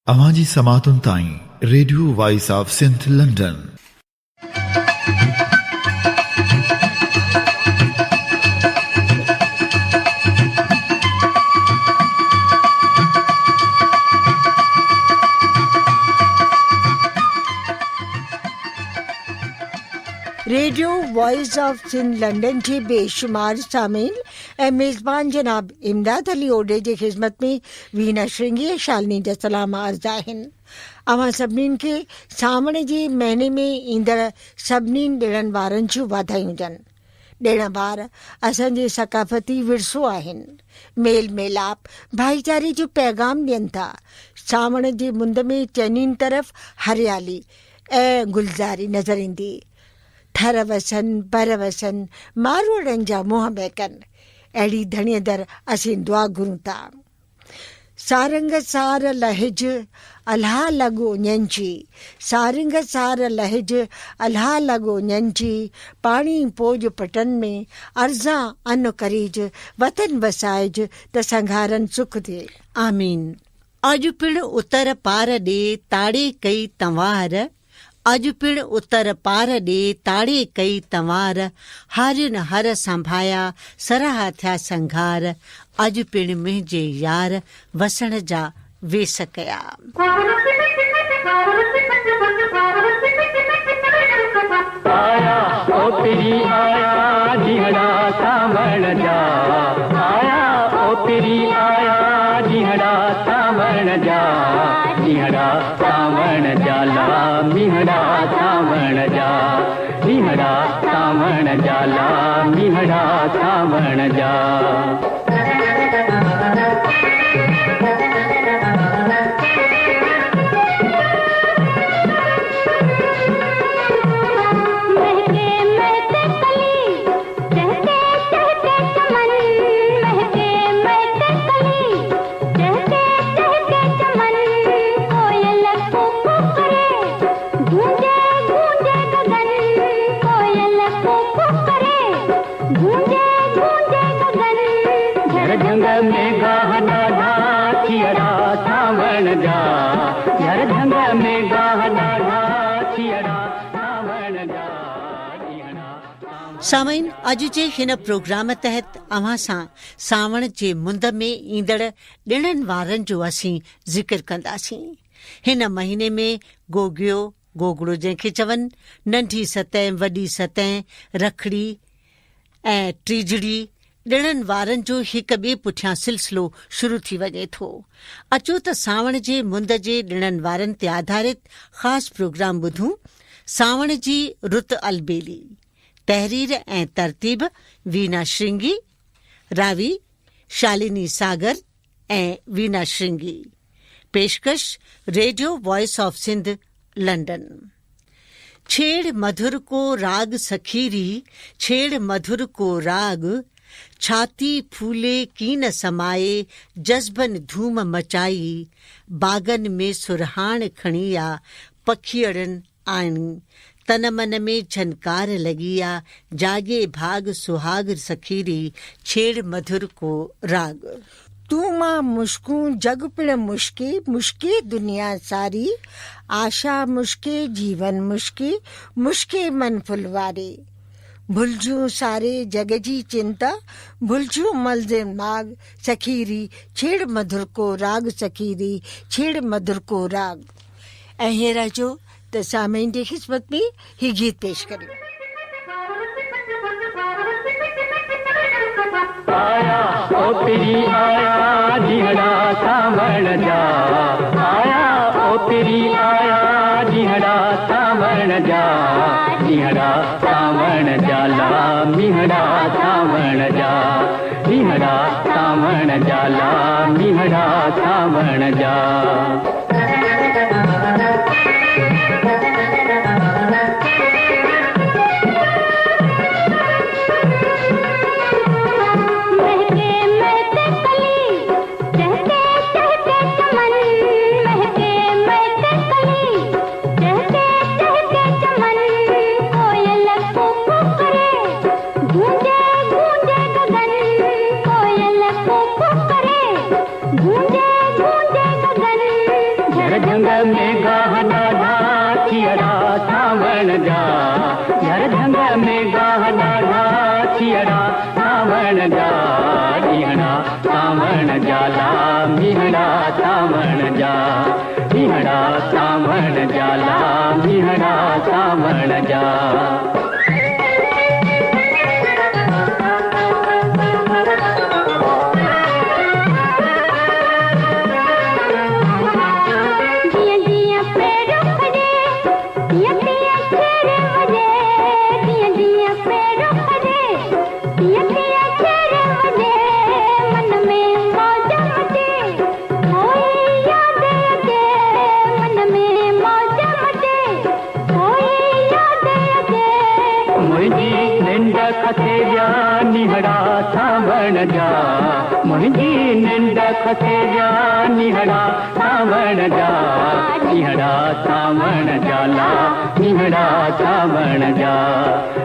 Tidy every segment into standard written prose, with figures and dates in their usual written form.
अवाजी समातुन ताईं radio voice of Sindh London. Radio voice of Sindh London जे बेशुमार सामीन ऐं मेज़बान जनाब इमदाद अली ओडे जे ख़िदमत में वीना श्रृंगी ऐं शालिनी जा सलाम अर्ज़ आहिनि। अवां सभिनीनि खे सावण जे महीने में ईंदड़ सभिनी ॾिणनि वारनि जूं वाधायूं हुजनि। ॾिण वार असांजे सक़ाफ़ती विरसो आहिनि। मेल मेलाप भाईचारे जो पैगाम ॾियनि था। सावण जे मुंद में चइनिनि तरफ़ हरियाली ऐं गुलज़ारी नज़र ईंदी। थर वसनि पर वसनि मारोड़नि जा मुंहं महकनि। अहिड़ी धणीअ दर असीं दुआ घुरूं था। सारंग सार लहिज अल्हा लॻो ञंजी, सारंग सार लहिज अल्हा लॻो ञंजी, पाणी पोज पटनि में अर्ज़ा अन करीज, वतन वसाइज त संघारनि सुख थिए। आमीन। अॼु पिण उतर पार ॾे ताड़े कई तंवार, अॼु पिण उतर पार ॾे ताड़े कई तंवार, हारियुनि हर संभाया सराहा थिया संघार, अॼु पिण मुंहिंजे यार वसण जा वेस कया। आया ओ तेरी आया जीहड़ा सावण जा, आया ओ तेरी आया जीहड़ा सावण जा, जीहड़ा सावण जाला मिहड़ा सावण जा, मिहड़ा सावण जाला मिहड़ा सावण जा। सामईन, अॼु जे हिन प्रोग्राम तहत अव्हां सां सावण जे मुंद में ईंदड़ ॾिणनि वारनि जो असीं ज़िक्र कंदासीं। हिन महीने में गोगियो, गोगड़ो जंहिंखे चवनि, नंढी सतह वॾी सतह, रखड़ी ऐं टीजड़ी, ॾिणनि वारनि जो हिक ॿिए पुठियां सिलसिलो शुरू थी वञे थो। अचो त सावण जे मुंद जे ॾिणनि वारनि ते आधारित ख़ासि प्रोग्राम ॿुधूं। सावण जी रुत अलबेली, तहरीर ऐं तरतीब वीना श्रृंगी, रावी शालिनी सागर ऐं वीना श्रृंगी। पेशकश radio voice of Sindh London. छेड़ मधुर को राग सखीरी, छेड़ मधुर को राग, छाती फूले कीन समाए, जज़्बन धूम मचाई, बागन में सुरहान खणी आ, पखियड़न आणी, तन मन में झनकार लगी आ, जागे भाग सुहाग सखीरी, छेड़ मधुर को राग। तू मां मुश्कूं जग पिण मुश्के, मुश्के दुनिया सारी, आशा मुश्के जीवन मुश्के, मुश्के मन फुलवारे, भुलजूं सारे जग जी चिंता, भुलजूं मलजे माग, सखीरी छेड़ मधुर को राग, सखीरी छेड़ मधुर को राग। ऐं हींअर जो त सामईन जी ख़िदमत में ही गीत पेश करियो। आया ओ तेरी आया जीहड़ा सावण जा, आया ओ तेरी आया जीहड़ा सावण जा, जीहड़ा सावण जाला मिहड़ा सावण जा, मिहड़ा सावण जाला मिहड़ा सावण जा। गूंजे गूंजे गगन झर झंग में गाह ॾाढा थियरा सावण जा, झर झंग में गाह ॾाढा थियरा सावण जा, ॾींहड़ा सावण जा ला मीहड़ा सावण जा, ॾींहड़ा सावण जा ला मीहड़ा सावण जा। निहड़ा सावण जा, मुंहिंजी निंड खसे जा निहड़ा सावण जा, निहड़ा सावण जा ला निहड़ा सावण जा,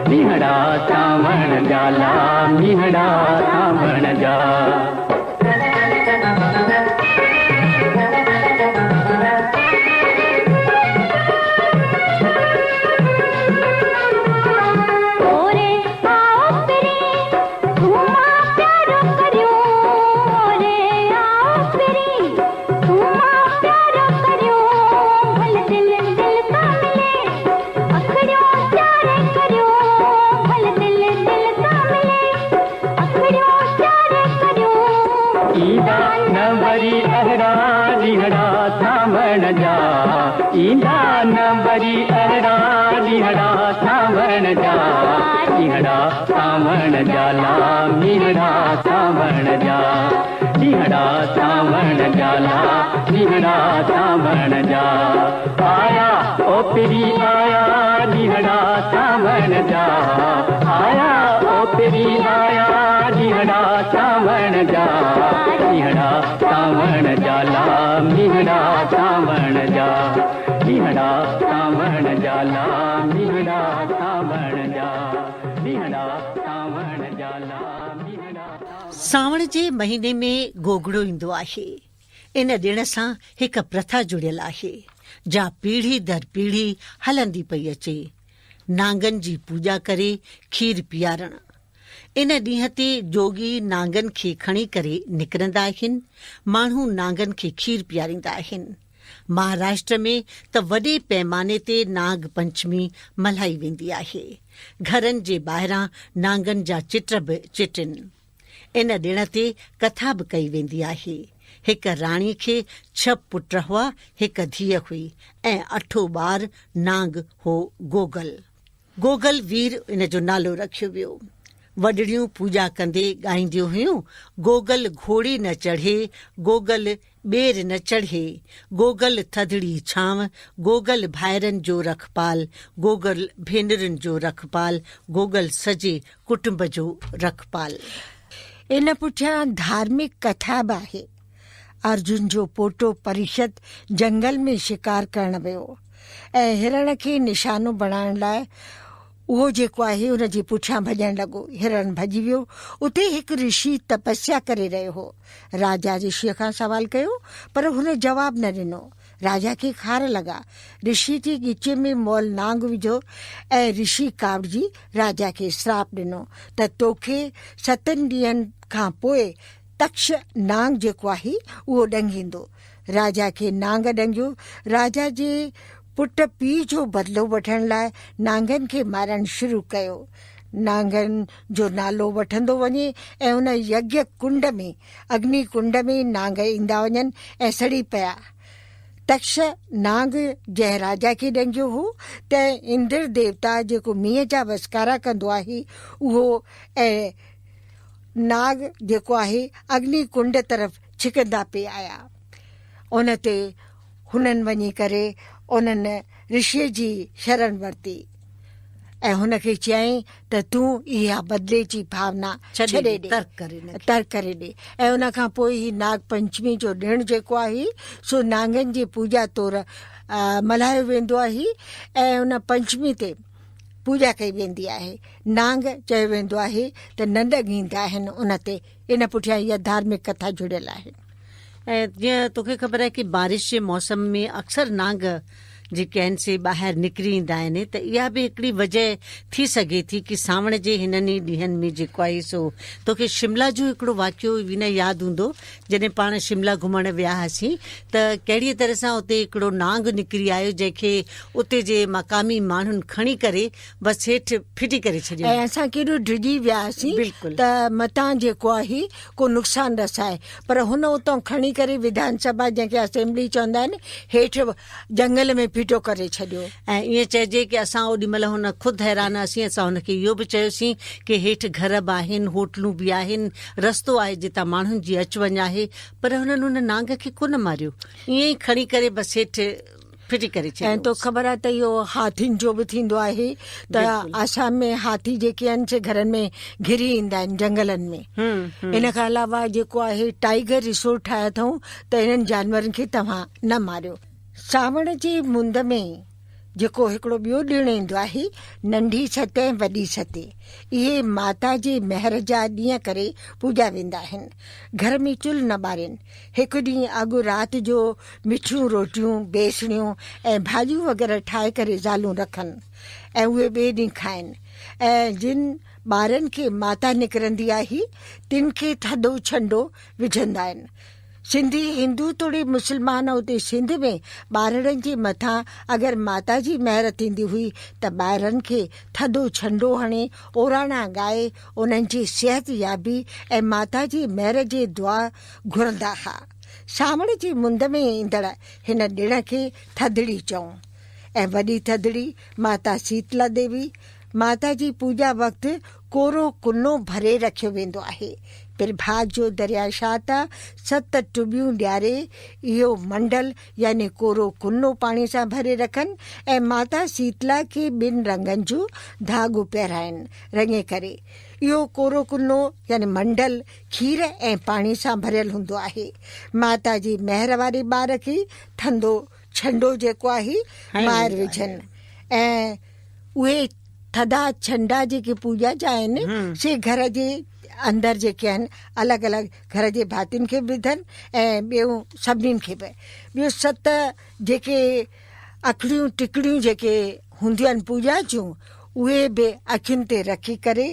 निहड़ा सावण जा ला निहड़ा सावण जा। ईंदा न वरी अहिड़ा ॾींहड़ा सावण जा, ॾींहड़ा सावण जा ला मीहड़ा सावण जा, ॾींहड़ा सावण जा ला मीहड़ा सावण जा। आया ओ पिरी आया ॾींहड़ा सावण जा, आया ओ पिरी आया ॾींहड़ा सावण जा, ॾींहड़ा सावण जा ला मीहड़ा सावण जा, ॾींहड़ा सावण जा ला मीहड़ा सावण जा, ॾींहड़ा सावण जा ला मीहड़ा। सावण जे महीने में गोगड़ो ईंदो आहे। इन ॾिण सां हिकु प्रथा जुड़ियल आहे जा पीढ़ी दर पीढ़ी हलंदी पई अचे। नांगन जी पूजा करे खीर पीआरण। इन ॾींहं ते जोगी नांगन खे खणी करे निकिरंदा आहिनि। माण्हू नांगन खे खीर पीआरींदा आहिनि। महाराष्ट्र में त वॾे पैमाने ते नाग पंचमी मल्हाई वेंदी आहे। घरनि जे ॿाहिरां नांगन जा चित्र बि चिटिन। इन ॾिण ते कथा बि कई वेंदी आहे। हिकु राणी खे 6 पुट हुआ, हिकु धीअ हुई ऐं 8 ॿार। नांग हो गोगल। गोगल वीर इन जो नालो रखियो वियो। वॾड़ियूं पूजा कंदे ॻाईंदियूं हुयूं, गोगल घोड़ी न चढ़े, गोगल ॿेर न चढ़े, गोगल थधिड़ी छांव, गोगल भाइरनि जो रखपाल, गोगल भेनरुनि जो रखपाल, गोगल सॼे कुटुंब जो रखपाल। इन पुठियां धार्मिक कथा बि आहे। अर्जुन जो पोटो परीक्षित जंगल में शिकार करण वियो ऐं हिरण खे निशानो बणाइण लाइ उहो जेको आहे उन जे पुठियां भॼण लॻो। हिरण भॼी वियो। उते हिकु ऋषि तपस्या करे रहियो हो। राजा ऋषिअ खां सवाल कयो पर हुन जवाब न ॾिनो। राजा खे खार लॻा। ऋषि जे ॻिचे में मोल नांग विझो ऐं ऋषि कावड़जी राजा खे श्राप ॾिनो त तोखे 7 ॾींहंनि खां पोइ तक्ष नांग जेको आहे उहो ॾंगींदो। राजा खे नांग ॾंगियो। राजा जे पुट पीउ जो बदिलो वठण लाइ नांगनि खे मारणु शुरू कयो। नांगनि जो नालो वठंदो वञे ऐं उन यज्ञ कुंड में, अग्नि कुंड में नांग ईंदा वञनि ऐं सड़ी पिया। तक्ष नांग जंहिं राजा खे ॾंगियो हो त इंद्र देवता जेको मींहं जा वसकारा कंदो आहे उहो ऐं नाग जेको आहे अग्नि कुंड तरफ़ छिकंदा पिया आया। उन ते हुननि वञी करे उन्हनि ऋषिअ जी शरण वरिती ऐं हुनखे चयईं त तूं इहा बदिले जी भावना छॾे ॾे, तर्क करे ॾे। ऐं उन खां पोइ ही नाग पंचमी जो ॾिणु जेको आहे सो नांगनि जी पूजा तौरु मल्हायो वेंदो आहे ऐं उन पंचमी ते पूजा कई वेंदी आहे। नांग चयो वेंदो आहे त न ॾंगींदा आहिनि उन ते। इन पुठियां इहा धार्मिक कथा जुड़ियल आहे। ऐं जीअं तोखे ख़बर आहे की बारिश जे मौसम में अक्सर नांग जेके आहिनि से ॿाहिरि निकिरी ईंदा आहिनि, त इहा बि हिकिड़ी वजह थी सघे थी की सावण जे हिननि ई ॾींहंनि में जेको आहे सो तोखे शिमला जो हिकिड़ो वाक़ियो विना यादि हूंदो, जॾहिं पाण शिमला घुमण विया हुआसीं त कहिड़ीअ तरह सां उते हिकिड़ो नांग निकिरी आयो जंहिंखे उते जे मक़ामी माण्हुनि खणी करे बसि हेठि फिटी करे छॾियो ऐं असां केॾो डिॼी वियासीं बिल्कुलु त मतां जेको आहे को नुक़सानु रसाए, पर हुन उतां खणी करे विधानसभा जंहिंखे असेंबली चवंदा आहिनि हेठि जंगल में फिटो करे छॾियो। ऐं ईअं चइजे की असां ओॾी महिल हुन ख़ुदि हैरान हुआसीं, असां हुनखे इहो बि चयोसीं की हेठि घर बि आहिनि, होटलूं बि आहिनि, रस्तो आहे जितां माण्हुनि जी अचु वञु आहे, पर हुननि हुन नांग खे कोन मारियो, ईअं ई खणी करे बसि हेठि फिटी करे छॾियो। ऐं तो ख़बर आहे त इहो हाथियुनि जो बि थींदो आहे त आसाम में हाथी जेके आहिनि से घरनि में घिरी ईंदा आहिनि जंगलनि में। इन खां अलावा जेको आहे टाइगर रिसोर्ट ठाहिया अथऊं त इन्हनि जानवरनि खे तव्हां न मारियो। सावण जी मुंद में जेको हिकिड़ो ॿियो ॾिणु ईंदो आहे नंढी सते वॾी सते, इहे माता जे महर जा ॾींहं करे पूॼा वेंदा आहिनि। घर में चुल्ह न ॿारनि, हिकु ॾींहुं अॻु राति जो मिठियूं रोटियूं बेसणियूं ऐं भाॼियूं वग़ैरह ठाहे करे ज़ालूं रखनि ऐं उहे ॿिए ॾींहुं खाइनि। ऐं जिन ॿारनि खे माता निकिरंदी आहे तिन खे थधो छंडो विझंदा आहिनि। सिंधी हिंदू तोड़े मुस्लमान उते सिंध में ॿारनि जे मथां अगरि माता जी महर थींदी हुई त ॿारनि खे थधो छंडो हणे ओराणा ॻाए उन्हनि जी सिहत याबी ऐं माता जी महर जे दुआ घुरंदा हुआ। सावण जी मुंद में ईंदड़ हिन ॾिण खे थधिड़ी चऊं। ऐं वॾी थधिड़ी माता शीतला देवी, माता जी पूॼा वक़्तु कोरो कुनो भरे रखियो वेंदो आहे। प्रभात जो दरिया शाता 7 टुबियूं ॾियारे इहो मंडल यानी कोरो कुनो पाणी सां भरे रखनि ऐं माता शीतला खे 2 रंगनि जो धाॻो पहिराइनि रंगे करे। इहो कोरो कुनो यानी मंडल खीर ऐं पाणी सां भरियल हूंदो आहे। माता जी महर वारे ॿार खे थधो छंडो जेको आहे ॿाहिरि विझनि ऐं उहे थधा छंडा जेके पूॼा जा आहिनि से घर जे अंदरि जेके आहिनि अलॻि अलॻि घर जे भातियुनि खे विधनि ऐं ॿियूं सभिनीनि खे बि। ॿियो 7 जेके अखड़ियूं टिकड़ियूं जेके हूंदियूं आहिनि पूॼा जूं उहे बि अखियुनि ते रखी करे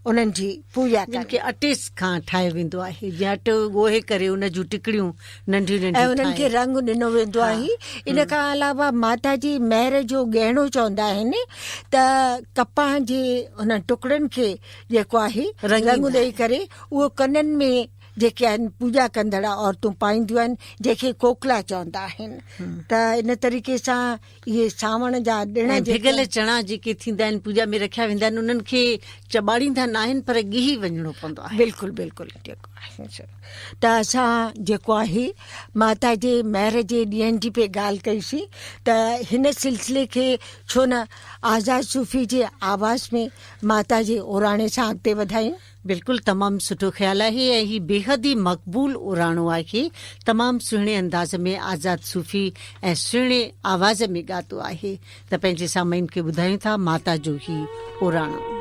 उन्हनि जी पूॼा खे अटे खां ठाहे वेंदो आहे, जीअं अटो ॻोहे करे उन जूं टिकड़ियूं नंढियूं नंढियूं ऐं उन्हनि खे रंग ॾिनो वेंदो आहे। इन खां अलावा माता जी महर जो गहणो चवंदा आहिनि त कपाह जे हुन टुकड़नि खे जेको आहे रंग ॾेई करे उहो कननि में जेके आहिनि पूॼा कंदड़ औरतूं पाईंदियूं आहिनि जंहिंखे कोकला चवंदा आहिनि। त इन तरीक़े सां इहे सावण जा ॾिण भिगल चणा जेके थींदा आहिनि पूॼा में रखिया वेंदा आहिनि उन्हनि खे चॿाड़ींदा न आहिनि पर गिही वञिणो पवंदो आहे। बिल्कुलु बिल्कुलु जेको आहे त असां जेको आहे माता जे महर जे ॾींहंनि जी पे ॻाल्हि कईसीं त हिन सिलसिले खे छो न आज़ाद सूफ़ी जे आवाज़ में माता जे ओराणे सां अॻिते वधायूं। बिल्कुलु तमामु सुठो ख़्यालु आहे ऐं हीउ बेहद ई मक़बूल ओराणो आहे, तमामु सुहिणे अंदाज़ में आज़ाद सूफ़ी ऐं सुहिणे आवाज़ में ॻातो आहे। त पंहिंजे सामाईन खे ॿुधायूं था माता जो ही ओराणो।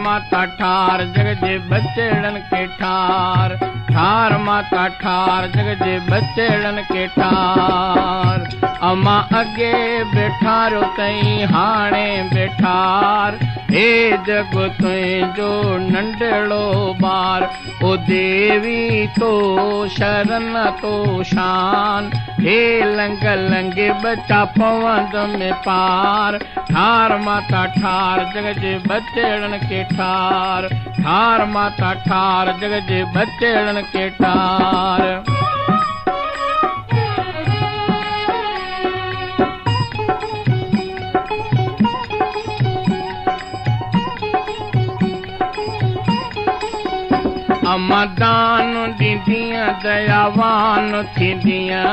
माता ठार जग जे बचड़न के ठार, ठार माता ठार जग जे बचड़न के ठार। अमा अगे बेठारो तई हाणे बेठार, हे जग तुंहिंजो नंढड़ो ॿार। ओ देवी तो शरण तो शान, हे लंग लंगे बचा पवंद में पार। ठार माता ठार जग जे बचड़न के ठार, ठार माता ठार जग जे बचड़न के ठार। अम्मा दान दी ॾींदियां दयावान थींदियां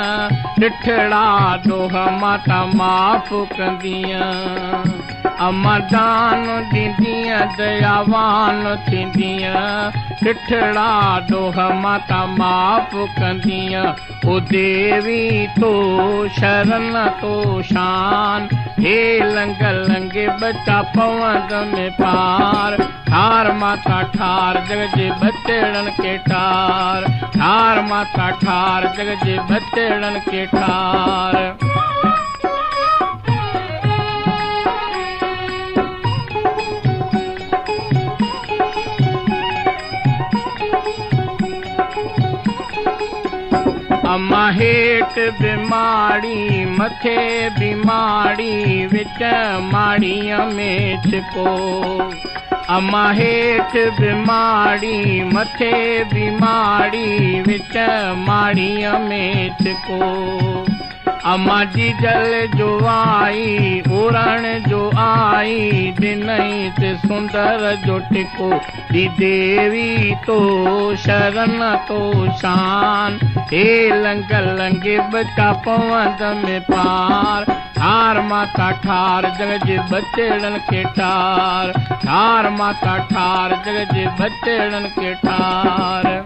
ॾिठड़ा ॾोह माता माफ़ कंदियां अम्मा दान ॾींदियां दयावान थींदियां ॾिठड़ा ॾोह माता माफ़ कंदियां ओ देवी तो शरण तो शान हे लंग लंगे बचा पवंद में पार ठार माता ठार जग जे बचड़न के ठार माता ठार जग जे बचड़न के ठार अम्मा हेठ बीमारी मथे बीमारी विच माड़ीअ में छिको अम्मा हेठ बीमारी मथे बीमारी विच माड़ीअ में छिको अम्मा जी जल जो आई उरण जो आई दिनई ते सुंदर जो टिको दी देवी तो शरण तो शान हे लंग लंगे बचा पवंद में पार ठार माता ठार जग जे बचड़न के ठार माता ठार जग जे बचड़न के ठार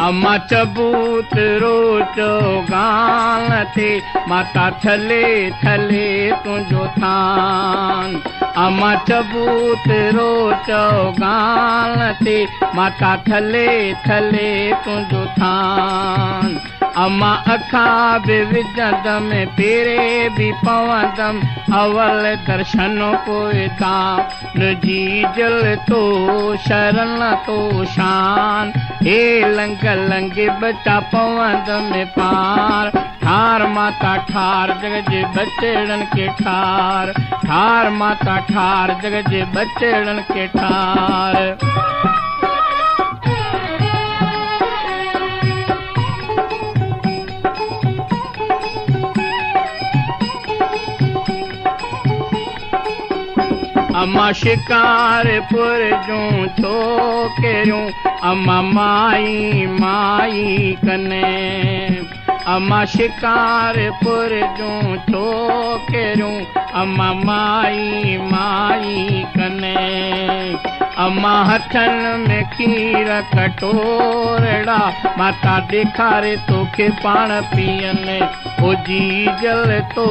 अम्मा चबूत रोचो गान थे माता थले थले तुझो थान अम्मा चबूत रोचो गान थे माता थले थले तुझो थान अम्मा अखा बि विझंदम पेरे बि पवंदम अवल दर्शन पोइ तां जी जल तो शरण तो शान हे लंग लंगे बचा पवंद में पार ठार माता ठार जग जे बचड़न के ठार माता ठार जग जे बचड़न के ठार अम्मा शिकारपुर जूं छोकिरियूं अम्मा माई माई कने अम्मा शिकारपुर जूं छोकिरियूं अम्मा माई माई कने अम्मा हथन में खीर कटोरड़ा माता ॾेखारे तोखे पाण पीअन ओ जी जल तो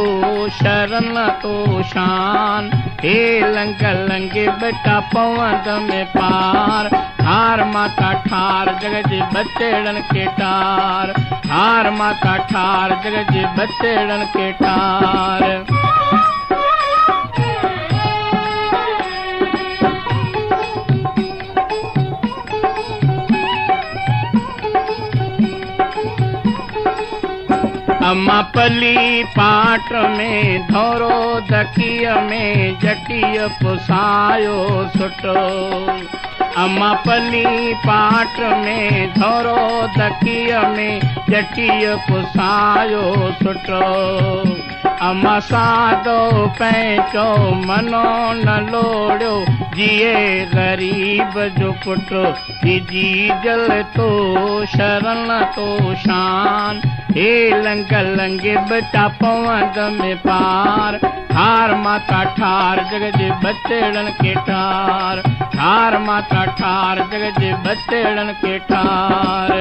शरण तो शान हे लंग लंगे बचा पवंद में पार ठार माता ठार जग जे बचड़न के ठार माता ठार जग जे बचड़न के ठार अम्मा पली पाट में धोरो दकीअ में जटीअ पुसायो सुठो अम्मा पली पाट में धोरो दकीअ में जटीअ पुसायो सुठो अम्मा सादो पैंचो मनो न लोड़ियो जिए गरीब जो पुटो जी जल तो शरण तो शान हे लंग लंगे बचा पवंद में पार ठार माता ठार जग जे बचड़न के ठार माता ठार जग जे बचड़न के ठार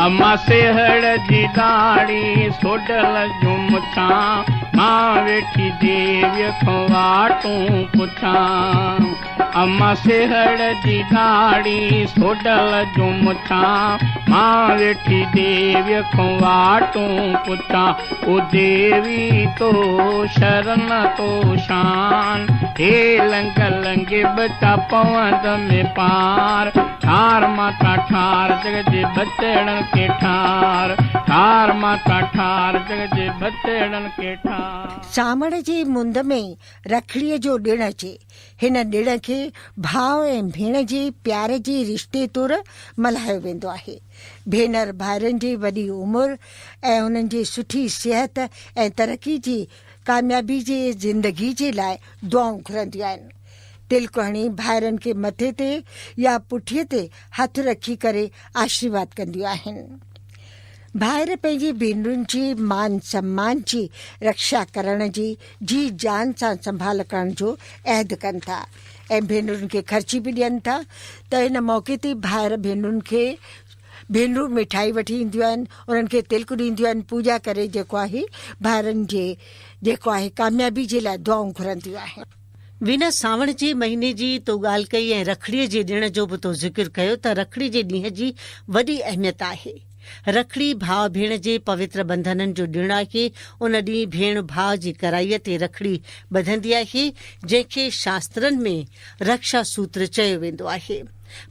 अम्मा सेहड़ जी दाड़ी सोडल जूं मुछां मां वेठी देवीअ खां वाटूं पुछां अम्मा सेहड़ जी दाड़ी सोडल जूं मुछां मां वेठी देवी खां वाटूं पुछां ओ देवी तो शरण तो शान हे लंग लंगे बचा पवंद में पार ठार माता ठार जग जे बचड़न के ठार ठार माता ठार जग जे बचड़न के ठार। सामण जे मुंद में रखड़ीअ जो ॾिणु अचे। हिन ॾिण खे भाउ ऐं भेण जे प्यार जे रिश्ते तौरु मल्हायो वेंदो आहे। भेनर भाइरनि जी वॾी उमिरि ऐं उन्हनि जी सुठी सिहत ऐं तरक़ी जी कामयाबी जे ज़िंदगी जे लाइ दुआऊं घुरंदियूं आहिनि। तिलक हणी भाइरनि खे मथे ते या पुठीअ ते हथ रखी करे आशीर्वाद कंदियूं आहिनि। भाइर पंहिंजी भेनरुनि जी मान सम्मान जी रक्षा करण जी जान सां संभाल करण जो अहद कनि था ऐं भेनरुनि खे ख़र्ची बि ॾियनि था। त हिन मौक़े ते भाइर भेनरुनि खे भेनरूं मिठाई वठी ईंदियूं आहिनि, उन्हनि खे तिलक ॾींदियूं आहिनि, पूॼा करे जेको आहे भाइरनि जे जेको आहे कामयाबी जे लाइ दुआऊं घुरंदियूं आहिनि। वीना सावण जे महीने जी तो ॻाल्हि कई ऐं रखड़ीअ जे ॾिण जो बि तो ज़िक्र कयो त रखड़ी जे ॾींहं जी वॾी अहमियत आहे। रखड़ी भाउ भेण जे पवित्र बंधननि जो ॾिणु आहे। उन ॾींहुं भेण भाउ जी कराईअ ते रखड़ी ॿधंदी आहे, जंहिंखे शास्त्रनि में रक्षा सूत्र चयो वेंदो आहे।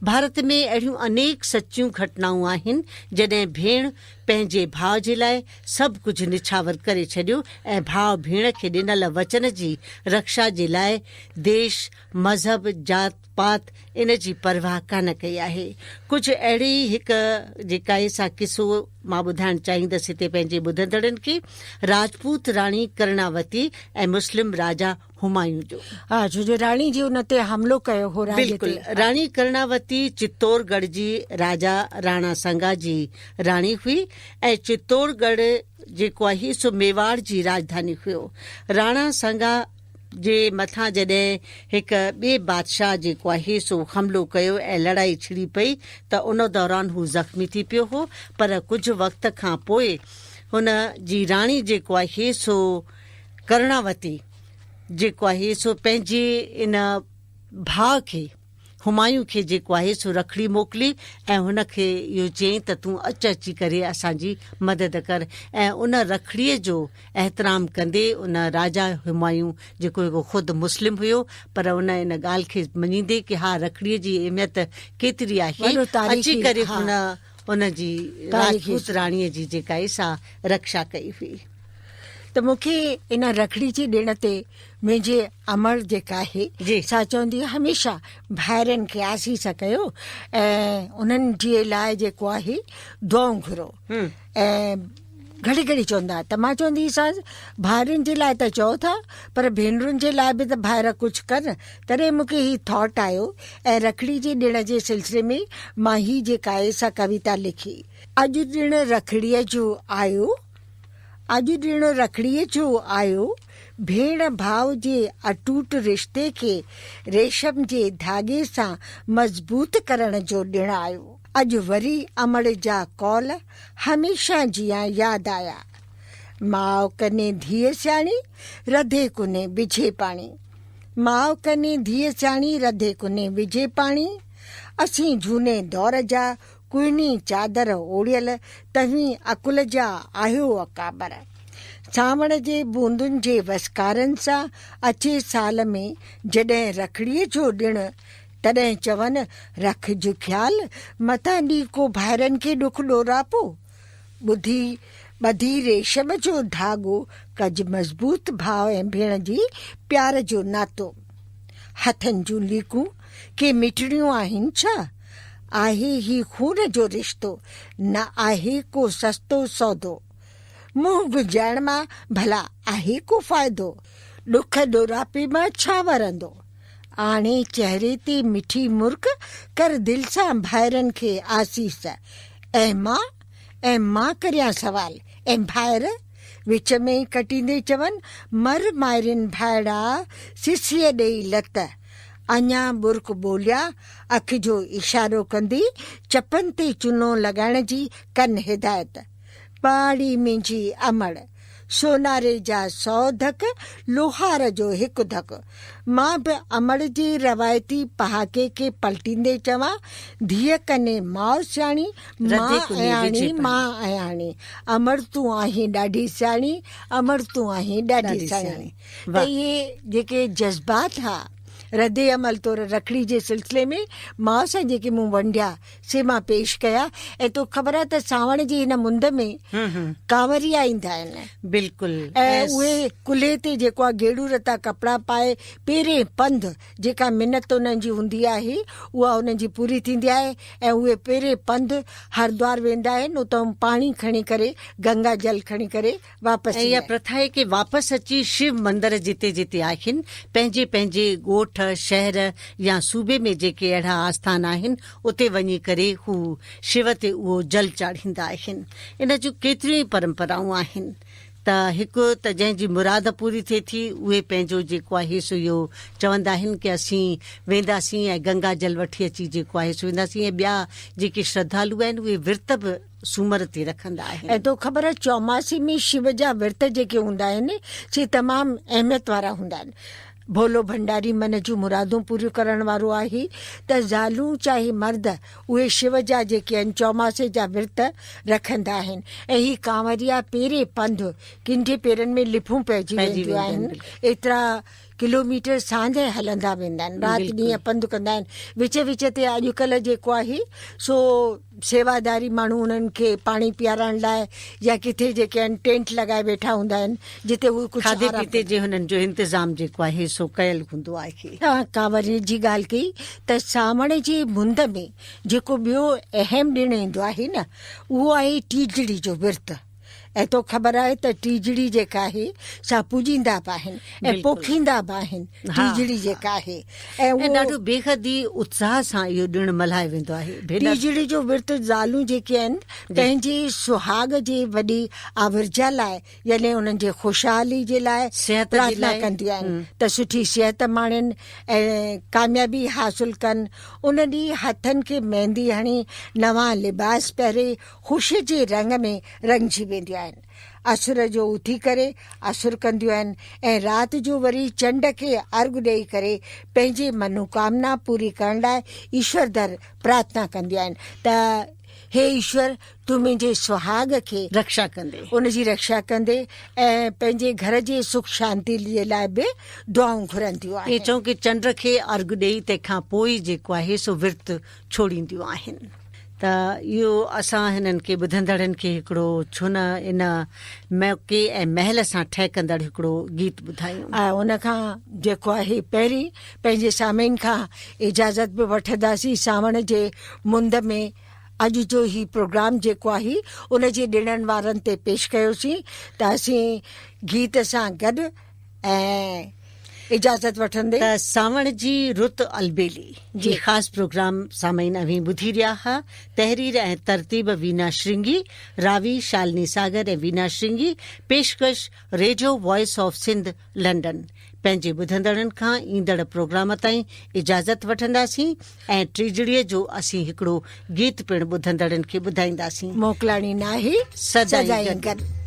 भारत में अहिड़ियूं अनेक सचियूं घटनाऊं आहिनि जॾहिं भेण पंहिंजे भाउ जे लाइ सभु कुझु निछावर करे छॾियो ऐं भाउ भेण खे ॾिनल वचन जी रक्षा जे लाइ देश मज़हब जात पात इन जी परवाह कान कई आहे। कुझु अहिड़ी हिकु जेका सा किसो मां ॿुधाइणु चाहींदसि हिते पंहिंजे ॿुधंदड़नि खे। राजपूत राणी कर्णावती ऐं मुस्लिम राजा हुमायूं जो छो जो राणी जी उन ते हमिलो कयो हो। बिल्कुल, राणी कर्णावती चित्तौड़गढ़ जी राजा राणा संगा जी राणी हुई ऐं चित्तौड़गढ़ जेको आहे सो मेवाड़ जी राजधानी हुयो। राणा संगा जे मथां जॾहिं हिकु ॿिए बादशाह जेको आहे सो हमिलो कयो ऐं लड़ाई छिड़ी पई त उन दौरान हू ज़ख़्मी थी पियो हो, पर कुझु वक़्त खां पोइ हुन जी राणी जेको आहे सो कर्णावती जेको आहे सो पंहिंजे इन भाउ खे हुमायूं खे जेको आहे सो रखड़ी मोकिली ऐं हुनखे इहो चयईं त तूं अची करे असांजी मदद कर। ऐं उन रखड़ीअ जो एहतराम कंदे उन राजा हुमायूं जेको हिकु ख़ुदि मुस्लिम हुयो, पर उन इन ॻाल्हि खे मञींदे कि हा रखड़ीअ जी अहमियत केतिरी आहे, अची करे हुन जी राजपूत राणीअ जी जेका आहे सा रक्षा कई हुई। त मूंखे इन रखड़ी जे ॾिण ते मुंहिंजे अमर जेका आहे सा चवंदी हमेशह भाइरनि खे आसीस कयो ऐं उन्हनि जे लाइ जेको आहे दुआऊं घुरो। ऐं घड़ी घड़ी चवंदा त मां चवंदी सां भाइरनि जे लाइ त चओ था, पर भेनरुनि जे लाइ बि त भाइर कुझु कर। तॾहिं मूंखे ही थॉट आयो ऐं रखड़ी जे ॾिण जे सिलसिले में मां ही जेका आहे सा कविता लिखी। अॼु ॾिण रखड़ीअ जो आयो, अॼु ॾिण रखड़ीअ जो आयो, भेण भाउ जे अटूट रिश्ते खे रेशम जे धागे सां मज़बूत करण जो ॾिणु आयो। अॼु वरी अमड़ जा कौल हमेशह जीअं यादि आया। माउ कने धीअ सियाणी रधे कुने विझे पाणी, माउ कने धीअ सियाणी रधे कुने विझे पाणी। असीं झूने दौर जा कुइनी चादर ओढ़ियल, तव्हीं अकुल जा आहियो अकाबर। सावण जे बूंदुनि जे वसकारनि सां अचे साल में जॾहिं रखड़ीअ जो ॾिणु, तॾहिं चवनि रख जो ख़्याल मथां ॾी को भाइरनि खे ॾुख ॾोरापो। ॿधी रेशम जो धागो कज मज़बूत भाउ ऐं भेण जी प्यार जो नातो। हथनि जूं लीकूं के मिठड़ियूं आहिनि छा? आहे ही खून जो रिश्तो, न आहे को सस्तो सौदो। मुंहुं गुंजाइण मां भला आहे को फ़ाइदो, ॾुख ॾोरापे मां छा वरंदो। आणे चेहरे ते मिठी मुर्क कर दिलि सां भाइरनि खे आसीस। ऐं मां करियां सवाल, ऐं भाइर विच में कटींदे चवनि मर माइरिन भाइड़ा सिसीअ ॾेई लत। अञा बुर्क ॿोलिया अखि जो इशारो कंदी चपनि ते चुनो लॻाइण जी कनि हिदायत। पाड़ी मुंहिंजी अमड़ सोनारे जा 100 धक, लोहार जो 1 धक। मां बि अमड़ जे रवायती पहाके खे पलटींदे चवां, धीअ कने माउ सियाणी, मां अयाणी मां अयाणी, अमड़ तूं आहीं ॾाढी सियाणी, अमड़ तूं आहीं ॾाढी सियाणी। त इहे जेके जज़्बात हा रदे अमल तौर रखड़ी जे सिलसिले में माउ सां जेके मूं वंडिया से मां पेश कया। ऐं तो ख़बर आहे त सावण जी हिन मुंद में कांवरिया ईंदा आहिनि, बिल्कुलु, ऐं उहे कुल्हे ते जेको आहे गेड़ू रता कपिड़ा पाए पहिरें पंधु जेका मिनत उन्हनि जी हूंदी आहे उहा उन्हनि जी पूरी थींदी आहे। ऐं उहे पहिरें पंधु हरिद्वार वेंदा आहिनि, उतां पाणी खणी करे गंगा जल खणी करे वापसि। इहा प्रथा आहे की वापसि अची शिव मंदर जिते जिते आहिनि, पंहिंजे पंहिंजे ॻोठ शहर या सूबे में जेके अहिड़ा आस्थान आहिनि उते वञी करे हू शिव ते उहो जल चाढ़ींदा आहिनि। इन जूं केतिरियूं ई परंपराऊं आहिनि। त हिकु त जंहिंजी मुराद पूरी थिए थी उहे पंहिंजो जेको आहे सो इहो चवंदा आहिनि की असीं वेंदासीं ऐं गंगा जल वठी अची जेको आहे सो वेंदासीं। ऐं ॿिया जेके श्रद्धालु आहिनि उहे विर्त बि सूमर ते रखंदा आहिनि। ऐं तो ख़बर आहे चौमासी में शिव जा विर्त जेके हूंदा आहिनि से तमामु अहमियत वारा हूंदा आहिनि। भोलो भंडारी मन जूं मुरादूं पूरियूं करण वारो आहे त ज़ालूं चाहे मर्द उहे शिव जा जेके आहिनि चौमासे जा विर्त रखंदा आहिनि। ऐं ही कांवरिया पहिरें पंधु किन जे पेरनि में लिफूं पइजी वेंदियूं आहिनि, एतिरा किलोमीटर सांधे हलंदा वेंदा आहिनि, राति ॾींहं पंधु कंदा आहिनि। विच विच ते अॼुकल्ह जेको आहे सो सेवादारी माण्हू उन्हनि खे पाणी पीआरण लाइ या किथे जेके आहिनि टेंट लॻाए वेठा हूंदा आहिनि जिते उहे कुझु खाधे पीते जे हुननि जो इंतज़ाम जेको आहे सो कयल हूंदो आहे। कांवरिया जी ॻाल्हि कई त सावण जे मुंद में जेको ॿियो अहम ॾिणु ईंदो आहे न उहो आहे टीजड़ी जो विर्त। ऐं तो ख़बर आहे त टीजड़ी जेका आहे सा पूजींदा बि आहिनि ऐं पोखींदा बि आहिनि टीजड़ी जेका आहे। ऐं ॾाढो बेहद ई उत्साह सां इहो ॾिणु मल्हायो वेंदो आहे। टीजड़ी जो विर्त ज़ालूं जेके आहिनि पंहिंजे सुहाग जे वॾी आविर्जा लाइ यानी उन्हनि जे ख़ुशहाली जे लाइ प्रार्थना कंदियूं आहिनि त सुठी सिहत माणनि ऐं कामयाबी हासिल कनि। उन ॾींहुं हथनि खे मेहंदी हणी नवां लिबास पहिरे ख़ुशी जे रंग में रंगजी वेंदियूं आहिनि। असुर जो उथी करे असुर कंदियूं आहिनि ऐं राति जो वरी चंड खे अर्घु ॾेई करे पंहिंजे मनोकामना पूरी करण लाइ ईश्वर दर प्रार्थना कंदियूं आहिनि त हे ईश्वर तूं मुंहिंजे सुहाग खे रक्षा कंदे, उनजी रक्षा कंदे ऐं पंहिंजे घर जे सुख शांति जे लाइ बि दुआऊं घुरंदियूं आहिनि। चऊं की चंड खे अर्घु ॾेई तंहिंखां पोइ जेको आहे सो विर्त छोड़ींदियूं आहिनि। त इहो असां हिननि खे ॿुधंदड़नि खे हिकिड़ो छो न इन मौक़े ऐं महल सां ठहकंदड़ हिकिड़ो गीत ॿुधायूं। ऐं उनखां जेको आहे पहिरीं पंहिंजे सामीन खां इजाज़त बि वठंदासीं। सावण जे मुंद में अॼु जो ही प्रोग्राम जेको आहे उन जे ॾिणनि वारनि ते पेश कयोसीं त असीं गीत सां गॾु ऐं इजाज़त वठंदे त सावण जी रुत अलबेली जी ख़ासि प्रोग्राम सामईन अभी ॿुधी रहिया हुआ। तहरीर ऐं तरतीब वीना श्रृंगी, रावी शालिनी सागर ऐं वीना श्रृंगी, पेशकश radio voice of Sindh London. पंहिंजे ॿुधंदड़नि खां ईंदड़ प्रोग्राम ताईं इजाज़त वठंदासीं ऐं टीजड़ीअ जो असीं हिकिड़ो गीत पिणु ॿुधंदड़नि खे ॿुधाईंदासीं। मोकिलाणी नाहे सदाई गॾु।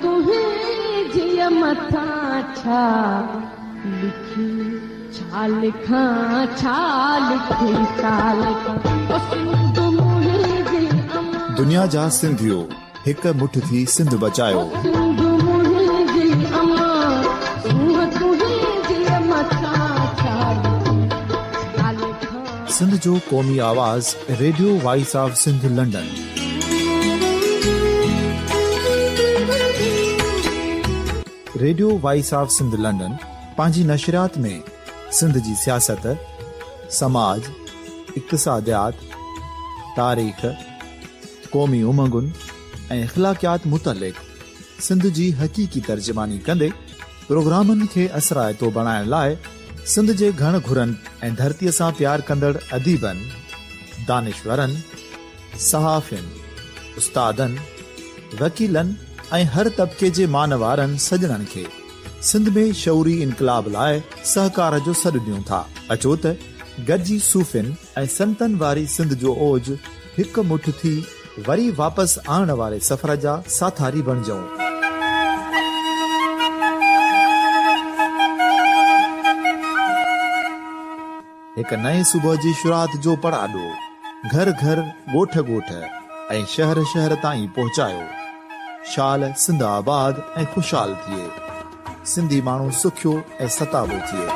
तुंहिंजी मथां छा लिखी छा लिखां छा लिखी छा लिखां दुनिया जा सिंधियो हिक मुठ थी सिंध बचायो सिंध जो क़ौमी आवाज़ radio voice of Sindh London. Radio voice of Sindh London पंहिंजी नशरियात में सिंध जी सियासत, समाज, इक़्तिसादियात, तारीख़, क़ौमी उमंगुनि ऐं अख़लाक़ियात मुतलिक़ सिंध जी हक़ीक़ी तर्जुमानी कंदे प्रोग्रामनि खे असराइतो बणाइण लाइ सिंध जे घण घुरनि ऐं धरतीअ सां प्यार कंदड़ अदीबनि, दानिशवरनि, सहाफ़ियुनि, उस्तादनि, वकीलनि ऐं हर तबिके जे मानवारनि सजणनि खे सिंध में शऊरी इनकलाब लाइ सहकार जो सॾु ॾियूं था। अचो त गॾिजी सूफ़ियुनि ऐं संतनि वारी सिंध जो ओज हिक मुठ थी वरी वापसि आणण वारे सफ़र जा साथारी बणिजऊं। हिक नए सुबुह जी शुरूआत जो पड़ाॾो घर घर, ॻोठ ॻोठ ऐं शहर शहर ताईं पहुचायो। शाल सिंध आबाद ऐं ख़ुशहाल थिए, सिंधी माण्हू सुखियो ऐं सताबो थिए।